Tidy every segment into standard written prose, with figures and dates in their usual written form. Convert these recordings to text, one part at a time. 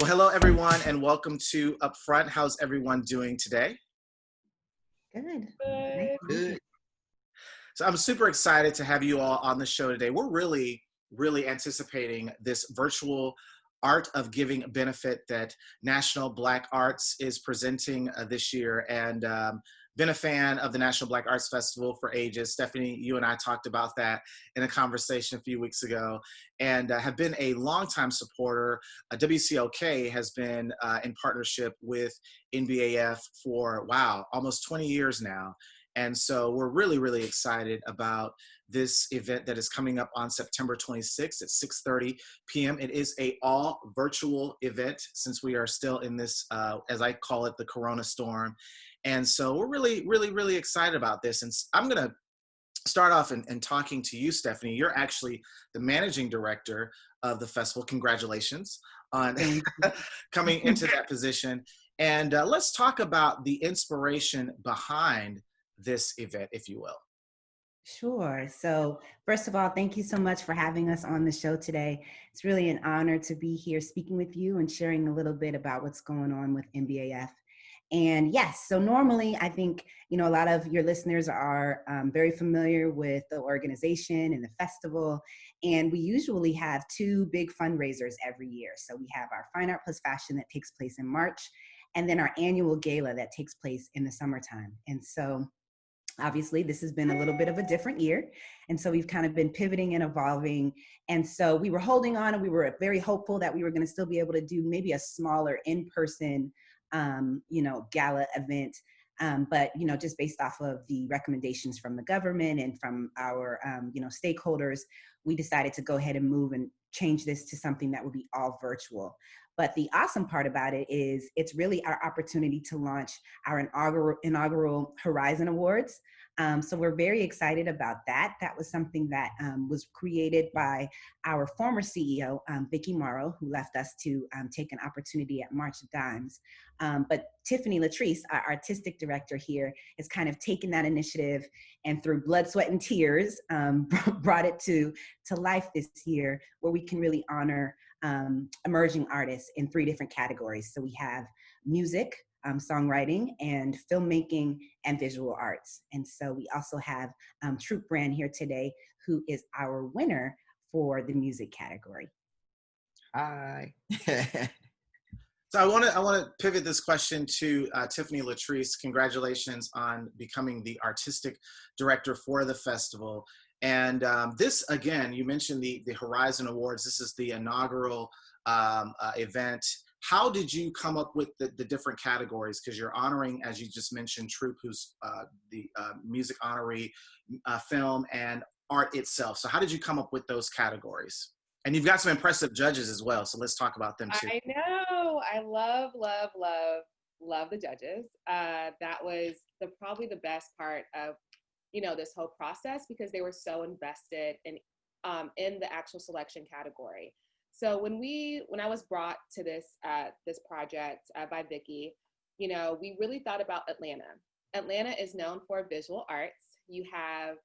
Well, hello everyone, and welcome to Upfront. How's everyone doing today? Good. Good. So I'm super excited to have you all on the show today. We're really anticipating this virtual Art of Giving benefit that National Black Arts is presenting this year, and been a fan of the National Black Arts Festival for ages. Stephanie, you and I talked about that in a conversation a few weeks ago, and have been a longtime supporter. WCLK has been in partnership with NBAF for, wow, almost 20 years now. And so we're really excited about this event that is coming up on September 26th at 6:30 p.m. It is a all virtual event since we are still in this, as I call it, the Corona storm. And so we're really excited about this. And I'm going to start off in talking to you, Stephanie. You're actually the managing director of the festival. Congratulations on coming into that position. And let's talk about the inspiration behind this event, if you will. Sure. So first of all, thank you so much for having us on the show today. It's really an honor to be here speaking with you and sharing a little bit about what's going on with NBAF. And yes, so normally I think, a lot of your listeners are very familiar with the organization and the festival. And we usually have two big fundraisers every year. So we have our Fine Art Plus Fashion that takes place in March, and then our annual gala that takes place in the summertime. And so obviously, this has been a little bit of a different year. And so we've kind of been pivoting and evolving. And so we were holding on, and we were very hopeful that we were going to still be able to do maybe a smaller in-person, gala event. But, just based off of the recommendations from the government and from our, stakeholders, we decided to go ahead and move and change this to something that would be all virtual. But the awesome part about it is it's really our opportunity to launch our inaugural Horizon Awards. So we're very excited about that. That was something that was created by our former CEO, Vicki Morrow, who left us to take an opportunity at March of Dimes. But Tiffany, LaTrice, our artistic director here, has kind of taken that initiative and through blood, sweat, and tears, brought it to life this year, where we can really honor emerging artists in 3 different categories. So we have music, songwriting, and filmmaking, and visual arts. And so we also have Troop Brand here today, who is our winner for the music category. Hi. So I want to pivot this question to Tiffany LaTrice. Congratulations on becoming the artistic director for the festival. And this, again, you mentioned the Horizon Awards. This is the inaugural event. How did you come up with the different categories? Because you're honoring, as you just mentioned, Troop, who's the music honoree, film, and art itself. So how did you come up with those categories? And you've got some impressive judges as well. So let's talk about them too. I know. I love the judges. That was probably the best part of this whole process, because they were so invested in the actual selection category. So when I was brought to this project by Vicki, we really thought about Atlanta. Atlanta is known for visual arts. You have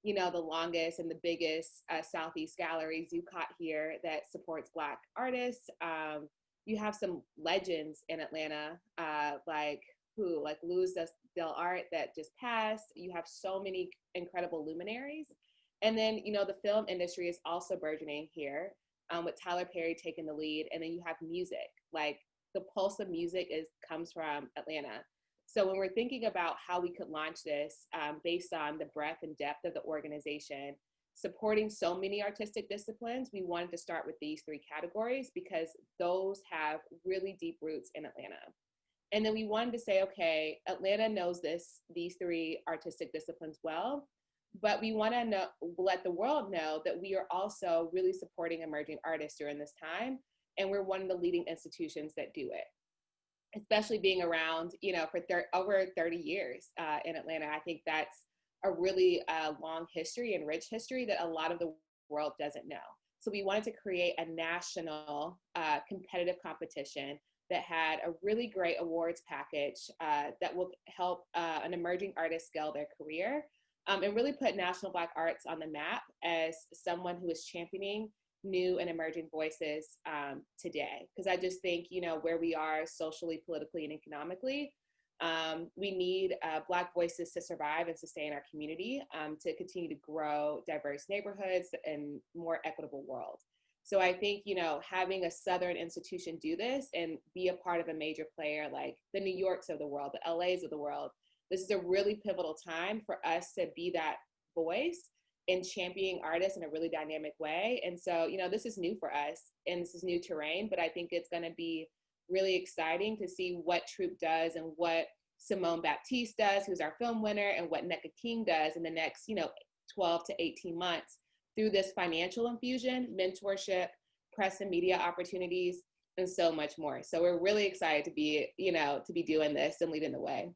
the longest and the biggest Southeast Gallery, Zuccotti here, that supports Black artists. You have some legends in Atlanta, like Luz Del Art that just passed. You have so many incredible luminaries. And then, the film industry is also burgeoning here, with Tyler Perry taking the lead. And then you have music, like the pulse of music comes from Atlanta. So when we're thinking about how we could launch this based on the breadth and depth of the organization, supporting so many artistic disciplines, we wanted to start with these 3 categories because those have really deep roots in Atlanta. And then we wanted to say, okay, Atlanta knows these 3 artistic disciplines well, but we want to let the world know that we are also really supporting emerging artists during this time. And we're one of the leading institutions that do it, especially being around, for over 30 years in Atlanta. I think that's a really long history and rich history that a lot of the world doesn't know. So we wanted to create a national competitive competition that had a really great awards package that will help an emerging artist scale their career and really put National Black Arts on the map as someone who is championing new and emerging voices today. Because I just think, you know, where we are socially, politically, and economically, we need Black voices to survive and sustain our community, to continue to grow diverse neighborhoods and more equitable world. So I think, you know, having a Southern institution do this and be a part of a major player like the New Yorks of the world, the LAs of the world, this is a really pivotal time for us to be that voice in championing artists in a really dynamic way. And so, you know, this is new for us and this is new terrain, but I think it's going to be really exciting to see what Troop does and what Simone Baptiste does, who's our film winner, and what Nneka King does in the next, you know, 12 to 18 months through this financial infusion, mentorship, press and media opportunities, and so much more. So we're really excited to be, you know, to be doing this and leading the way.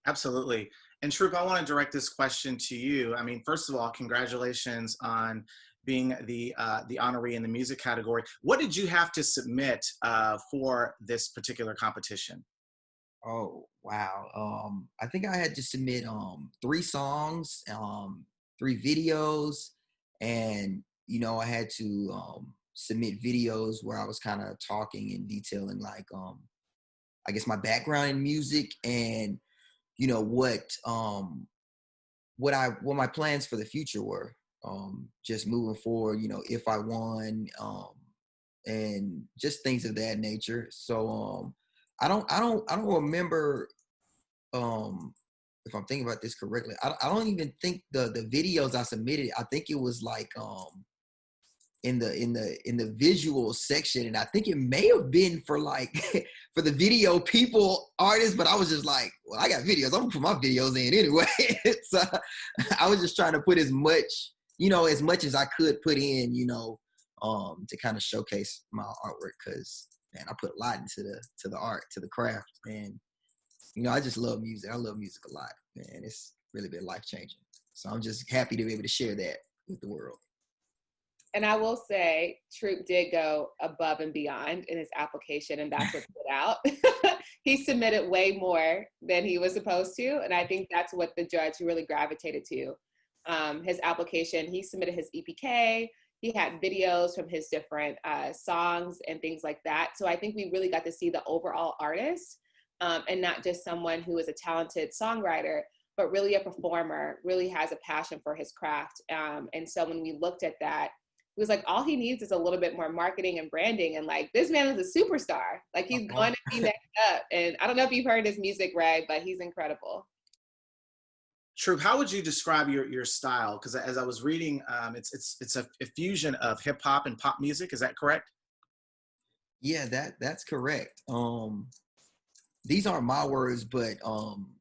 Absolutely. And Troop, I want to direct this question to you. I mean, first of all, congratulations on being the honoree in the music category. What did you have to submit for this particular competition? Oh, wow. I think I had to submit 3 songs, 3 videos, and you know, I had to submit videos where I was kind of talking and detailing like I guess my background in music and you know what my plans for the future were. Just moving forward, you know, if I won, and just things of that nature. So I don't remember if I'm thinking about this correctly. I don't even think the videos I submitted, I think it was like in the visual section, and I think it may have been for like for the video people artists, but I was just like, well, I got videos, I'm gonna put my videos in anyway. So I was just trying to put as much as I could put in, you know, to kind of showcase my artwork, because man, I put a lot into the art, to the craft, and you know, I just love music. I love music a lot, man. It's really been life-changing. So I'm just happy to be able to share that with the world. And I will say, Troop did go above and beyond in his application, and that's what stood out. He submitted way more than he was supposed to, and I think that's what the judge really gravitated to. His application, he submitted his EPK, he had videos from his different songs and things like that. So I think we really got to see the overall artist, and not just someone who is a talented songwriter, but really a performer, really has a passion for his craft. And so when we looked at that, it was like, all he needs is a little bit more marketing and branding. And like, this man is a superstar. Like, he's going to be next up. And I don't know if you've heard his music, Ray, but he's incredible. Troop, how would you describe your style? Because as I was reading, it's a fusion of hip hop and pop music. Is that correct? Yeah, that's correct. These aren't my words, but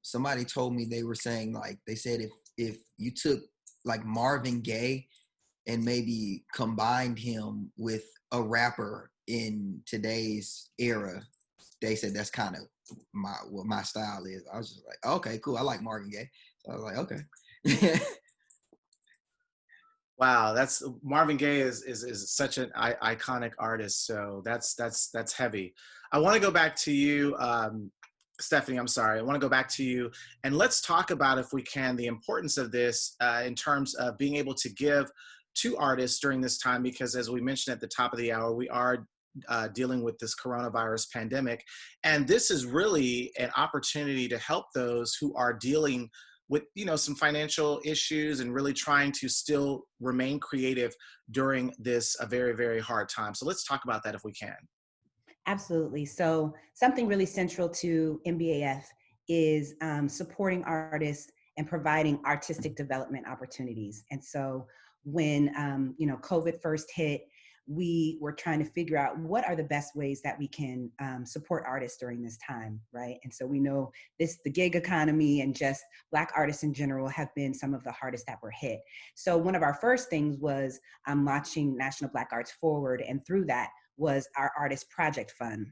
somebody told me, they were saying, like, they said if you took like Marvin Gaye and maybe combined him with a rapper in today's era, they said that's kind of what my style is. I was just like, okay, cool. I like Marvin Gaye. So I was like, okay. Wow, that's Marvin Gaye is such an iconic artist. So that's heavy. I want to go back to you, Stephanie. I'm sorry. I want to go back to you, and let's talk about, if we can, the importance of this in terms of being able to give to artists during this time, because as we mentioned at the top of the hour, we are dealing with this coronavirus pandemic, and this is really an opportunity to help those who are dealing with, you know, some financial issues and really trying to still remain creative during this a very, very hard time. So let's talk about that if we can. Absolutely. So something really central to NBAF is supporting artists and providing artistic development opportunities. And so when COVID first hit, we were trying to figure out what are the best ways that we can support artists during this time, right? And so we know the gig economy and just Black artists in general have been some of the hardest that were hit. So one of our first things was launching National Black Arts Forward, and through that was our Artist Project Fund.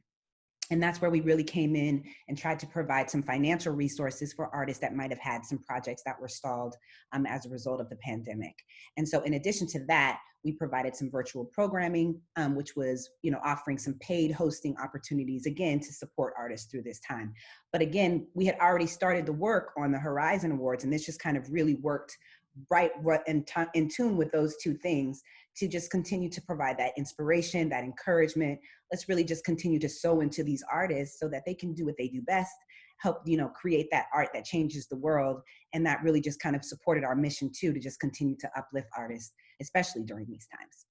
And that's where we really came in and tried to provide some financial resources for artists that might have had some projects that were stalled as a result of the pandemic. And so in addition to that, we provided some virtual programming, which was, offering some paid hosting opportunities, again, to support artists through this time. But again, we had already started the work on the Horizon Awards, and this just kind of really worked right in tune with those two things to just continue to provide that inspiration, that encouragement. Let's really just continue to sow into these artists so that they can do what they do best, help, create that art that changes the world. And that really just kind of supported our mission too, to just continue to uplift artists, especially during these times.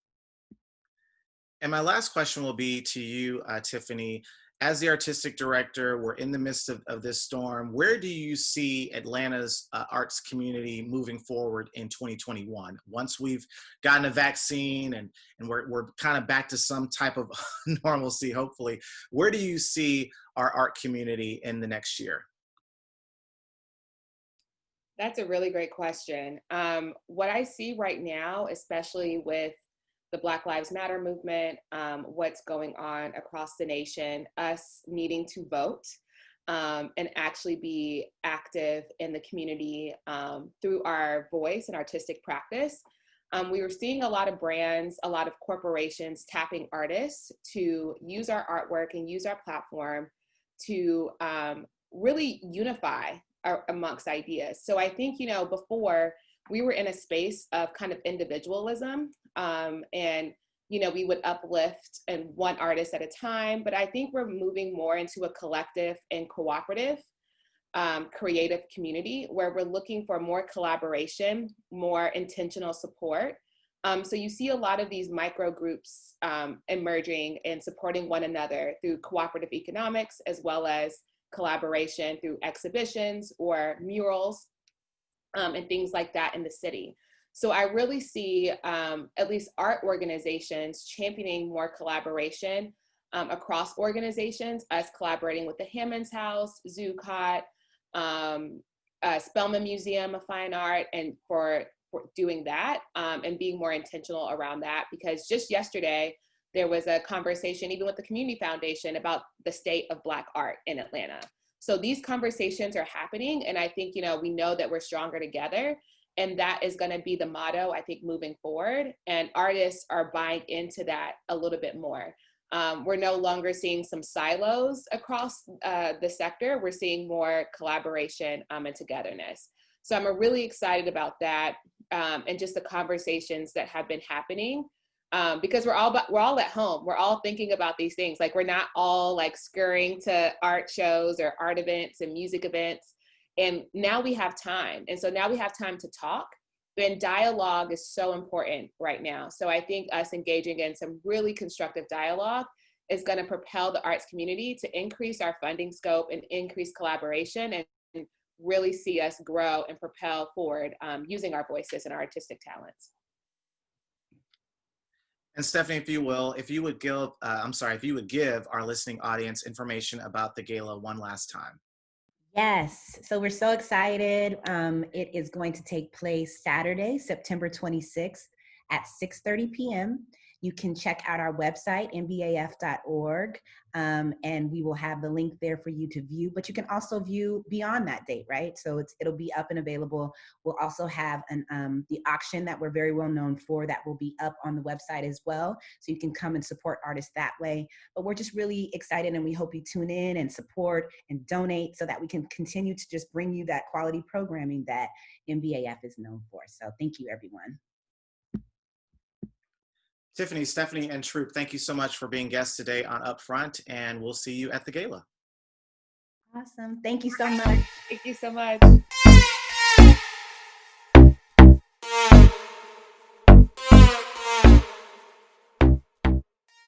And my last question will be to you, Tiffany. As the artistic director, we're in the midst of this storm. Where do you see Atlanta's arts community moving forward in 2021? Once we've gotten a vaccine and we're kind of back to some type of normalcy, hopefully, where do you see our art community in the next year? That's a really great question. What I see right now, especially with the Black Lives Matter movement, what's going on across the nation, us needing to vote and actually be active in the community through our voice and artistic practice. We were seeing a lot of brands, a lot of corporations tapping artists to use our artwork and use our platform to really unify amongst ideas. So I think, before we were in a space of kind of individualism and, we would uplift and one artist at a time, but I think we're moving more into a collective and cooperative creative community where we're looking for more collaboration, more intentional support. So you see a lot of these micro groups emerging and supporting one another through cooperative economics, as well as collaboration through exhibitions or murals and things like that in the city. So I really see at least art organizations championing more collaboration across organizations, us collaborating with the Hammond's House, Zucot, Spelman Museum of Fine Art, and for doing that and being more intentional around that. Because just yesterday, there was a conversation even with the Community Foundation about the state of Black art in Atlanta. So these conversations are happening. And I think, we know that we're stronger together. And that is going to be the motto, I think, moving forward. And artists are buying into that a little bit more. We're no longer seeing some silos across the sector. We're seeing more collaboration and togetherness. So I'm really excited about that and just the conversations that have been happening. Because we're all at home. We're all thinking about these things. Like, we're not all like scurrying to art shows or art events and music events. And now we have time. And so now we have time to talk. And dialogue is so important right now. So I think us engaging in some really constructive dialogue is going to propel the arts community to increase our funding scope and increase collaboration and really see us grow and propel forward using our voices and our artistic talents. And Stephanie, if you would give our listening audience information about the gala one last time. Yes, so we're so excited. It is going to take place Saturday, September 26th at 6:30 p.m. You can check out our website, nbaf.org, and we will have the link there for you to view, but you can also view beyond that date, right? So it'll be up and available. We'll also have the auction that we're very well known for that will be up on the website as well. So you can come and support artists that way. But we're just really excited, and we hope you tune in and support and donate so that we can continue to just bring you that quality programming that NBAF is known for. So thank you, everyone. Tiffany, Stephanie, and Troop, thank you so much for being guests today on Upfront, and we'll see you at the gala. Awesome. Thank you so much. Thank you so much.